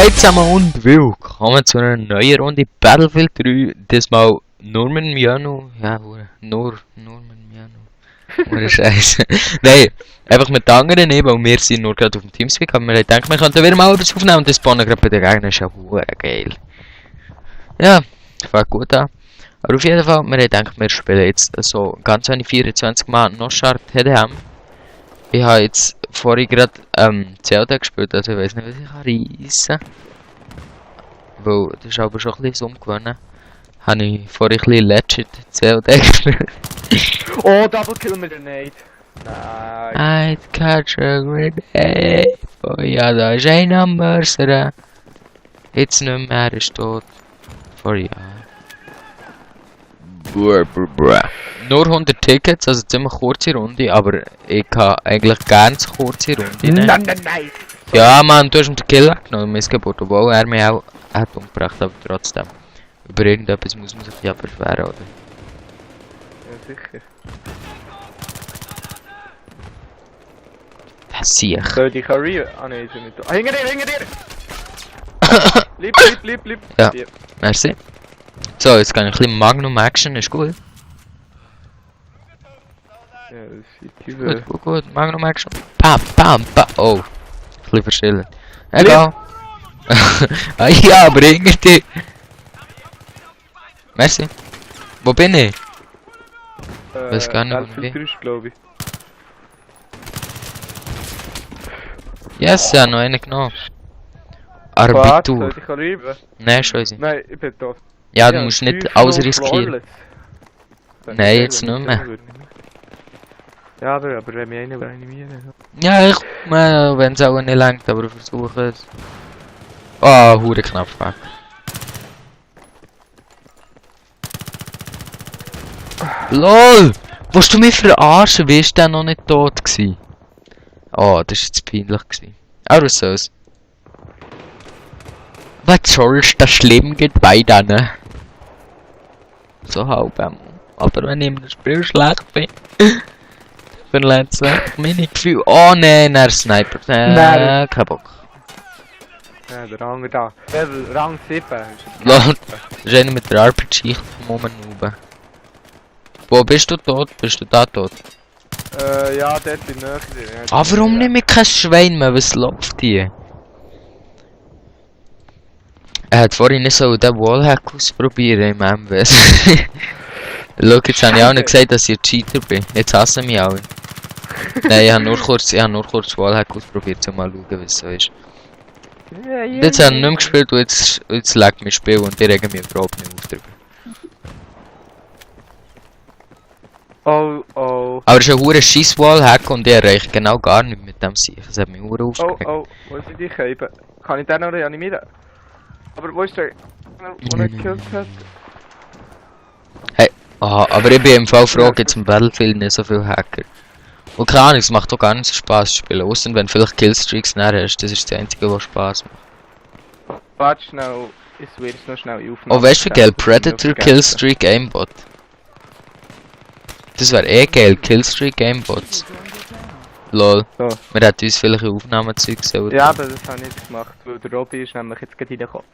Hey zusammen und willkommen zu einer neuen Runde Battlefield 3. Diesmal Norman Miano. Ja, Norman Miano. Ohne Scheiße. Nein, einfach mit den anderen eben, weil wir sind nur gerade auf dem Teamspeak. Aber wir denken, wir könnten wieder mal etwas aufnehmen und das spawnen gerade bei den Gegnern ist ja geil. Ja, fängt gut an. Aber auf jeden Fall, wir denken, wir spielen jetzt so ganz wenig 24 Mal Noshard TDM. Ich habe jetzt vorhin gerade Zelda gespielt, also ich weiß nicht, was ich reissen kann. Weil das ist aber schon ein bisschen umgewöhnen. Habe ich vorhin ein bisschen legit Zelda gespielt. Oh, Double Kill mit Grenade. Nein. I'd catch a grenade. Oh ja, da ist ein am Mörser. Jetzt nicht mehr, er ist tot. Vor Jahren. Nur 100 Tickets, also ziemlich kurze Runde, aber ich habe eigentlich gerne so kurze Runde. Nein. Ja, Mann, du hast ihm den Killer genommen, Missgeburt, obwohl er mich auch hat umgebracht, aber trotzdem. Über irgendetwas muss man sich ja beschweren, oder? Ja, sicher. Das sehe ich. Soll ich Career? Ah, nein, ist er nicht da. Ah, hinter dir! Lieb. Ja. Merci. So, jetzt kann ich ein bisschen Magnum Action, ist gut. Ja, das ist Gut, Magnum Action. Pam. Oh, ein bisschen verschillen. Egal. Ah ja, bring dich. Merci. Wo bin ich? Weiß gar nicht, wo ich bin. Glaube ich. Yes, ja, noch einen genommen. Was? Arbitur. Soll ich Career? Nein, scheiße. Nein, ich bin da. Ja, du musst nicht alles riskieren. Nein, jetzt nicht mehr. Ja, aber wenn wir einen animieren. Ja, wenn es auch nicht langt, aber ich versuche es. Oh, hure knapp weg. LOL! Willst du mich verarschen? Wie ist der noch nicht tot gewesen? Oh, das war jetzt peinlich gewesen. Aber was soll's. Was soll's, das Leben geht weiter, ne? So halb, aber wenn ich im Spiel schlecht bin, verletzt meine Gefühle. Oh nein, er Sniper. Nein. Kein Bock. Ja, der Rang da. Level Rang 7. LOL, das ist einer mit der RPG vom oben oben. Wo bist du tot? Bist du da tot? Ja, dort in der Nähe. Ah, warum nehme ich kein Schwein mehr? Was läuft hier? Er hat vorhin nicht so den Wallhack ausprobieren im MWS. Schau, jetzt habe ich auch nicht gesagt, dass ich ein Cheater bin. Jetzt hassen mich alle. Nein, ich habe nur kurz Wallhack ausprobiert, um mal zu schauen, wie es so ist. Jetzt habe ich nicht mehr gespielt und jetzt legt mein Spiel und die regen mich überhaupt nicht auf drüber. Oh. Aber es ist ein hoher Scheiss-Wallhack und ich erreiche genau gar nichts mit dem Sieg. Das hat mich hure aufgeregt. Oh, wo ist die eben? Kann ich den noch reanimieren? Aber wo ist der, wo er gekillt hat? Hey, aha, aber ich bin im Fall froh, jetzt im Battlefield nicht so viele Hacker. Und keine Ahnung, es macht doch gar nicht so Spaß zu spielen. Außer wenn du vielleicht Killstreaks näher hast, das ist das Einzige, was Spaß macht. Warte schnell, ich will es noch schnell aufnehmen. Oh, weißt du wie geil? Predator Killstreak Aimbot. Das wäre eh geil, Killstreak Aimbots. Lol. So. Wir hätten uns vielleicht Aufnahmezeug selber. Ja, aber das habe ich nicht gemacht, weil der Robby ist nämlich jetzt gerade reingekommen.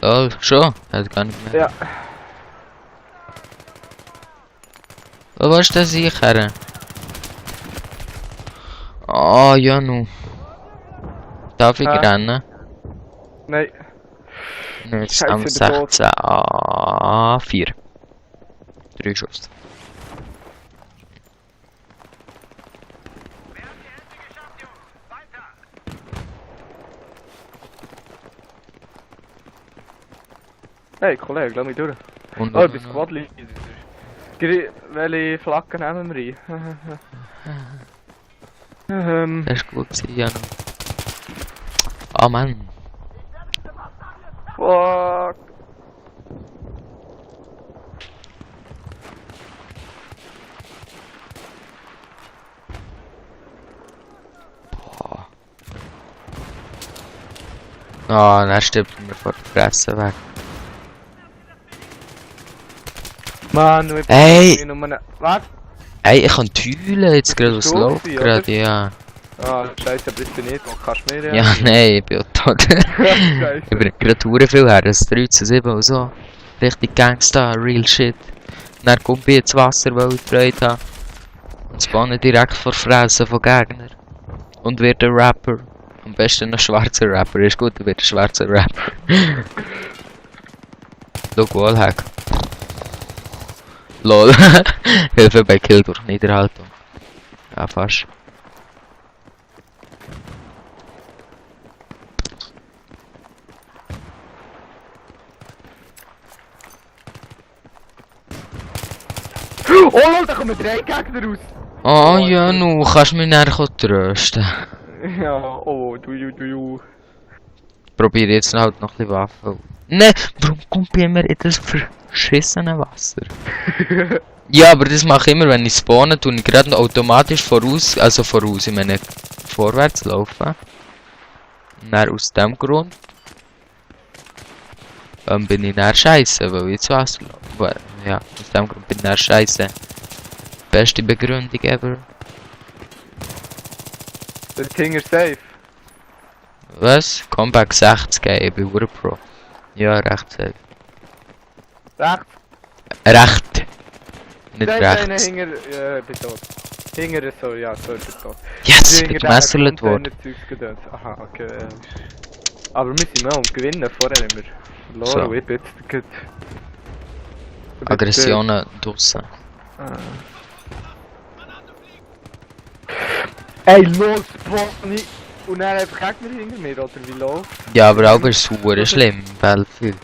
Lol, schon? Hat gar nicht mehr. Ja. Wo ist das sicher? Ah, ja nu. Darf ich rennen? Nein. Jetzt am 16. Ah, 4. 3 Schuss. Hey Kollege, lass mich durch. Und Oh, ich bin Squad-Leader. Welche Flagge nehmen wir rein? das ist gut gewesen, ja nu. Ah, Mann. Fuck. Ah, dann stirbt mir vor der Fresse weg. Mann, du Hey! Was? Ey, ich kann tülen jetzt gerade, was läuft gerade, ja. Ah, scheiße, bist du nicht, wo kannst du mir Ja, nein, ich bin auch tot. Scheiße. Ich bin gerade hure viel her, das 3 zu 7 und so. Richtig Gangster, real shit. Dann kommt ich ins Wasser, weil ich Freude habe. Und spawne direkt vor Fressen von Gegnern. Und wird ein Rapper. Am besten ein schwarzer Rapper. Ist gut, er wird ein schwarzer Rapper. Schau, Wallhack. Lol. Hilfe bei Kill durch Niederhaltung. Ja, fast. Oh lol, da kommen 3 Gegner raus! Oh ja, nu, kannst du mich nachher trösten. Ja, oh, du. Probier jetzt halt noch ein bisschen Waffen. Ne, warum kommt bei mir in das verschissene Wasser? Ja, aber das mache ich immer, wenn ich spawne, tue ich gerade automatisch voraus, ich meine vorwärts laufen. Und dann aus dem Grund bin ich dann scheiße, weil ich ins Wasser laufe. Ja, aus dem Grund bin ich dann scheiße. Beste Begründung ever. Der Tinger safe. Was? Comeback 60, ey, ich bin Pro. Ja, recht safe. Rechts? Recht. Nicht Nein, rechts. Hinger, ich bin tot. Hinger, sorry, ja, sorry, ich bin tot. Yes, ich bin gemesselt worden. Aha, okay. Aber wir sind mal am Gewinnen, vorher haben wir verloren, So. ich bin jetzt gut. Aggressionen draussen. Ey, los, Pony! Und dann einfach Gegner hinter mir, oder wie läuft? Ja, aber auch ist es schlimm, Battlefield.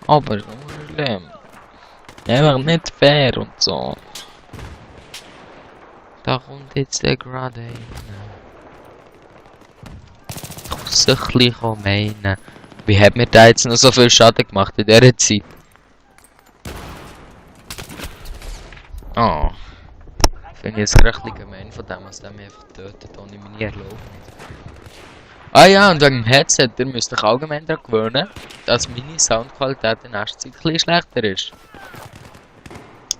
Aber es ist schlimm. Einfach nicht fair und so. Da kommt jetzt der gerade rein. Sicherlich auch meinen. Wie hat mir da jetzt noch so viel Schaden gemacht in dieser Zeit? Oh. Finde ich jetzt gerade ein bisschen gemein von dem, was der mich einfach tötet, ohne meine Erlaubnis. Ah ja, und wegen dem Headset, ihr müsst euch allgemein daran gewöhnen, dass meine Soundqualität in Echtzeit ein bisschen schlechter ist.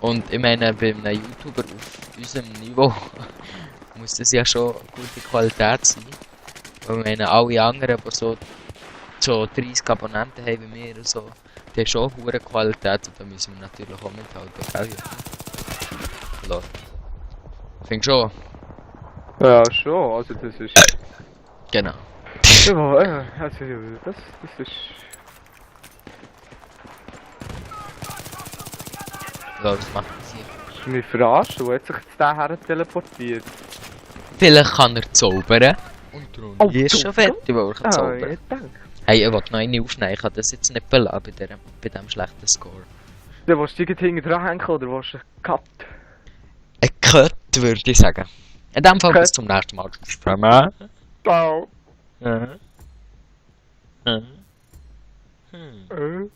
Und ich meine, bei einem YouTuber auf unserem Niveau muss das ja schon gute Qualität sein. Weil ich meine, alle anderen, die so 30 Abonnenten haben wie mir und so, die haben schon hohe Qualität und da müssen wir natürlich auch mithalten, gell? Lol. Findest du schon? Ja, schon, also das ist... Genau. Ja, also das ist... Lol, was macht das hier? Ich mich verarscht, wo hat sich jetzt der her teleportiert? Vielleicht kann er zaubern. Und darum Oh, ist schon fertig, weil er kann Ah, zaubern. ich denke. Hey, ich wollte noch eine aufnehmen, ich kann das jetzt nicht belassen bei diesem schlechten Score. Du willst du hinten dranhängen oder willst du einen Cut? Ein Cut, würde ich sagen. In dem Fall Cut. bis zum nächsten Mal. Ciao! Ja. Ja. Äh?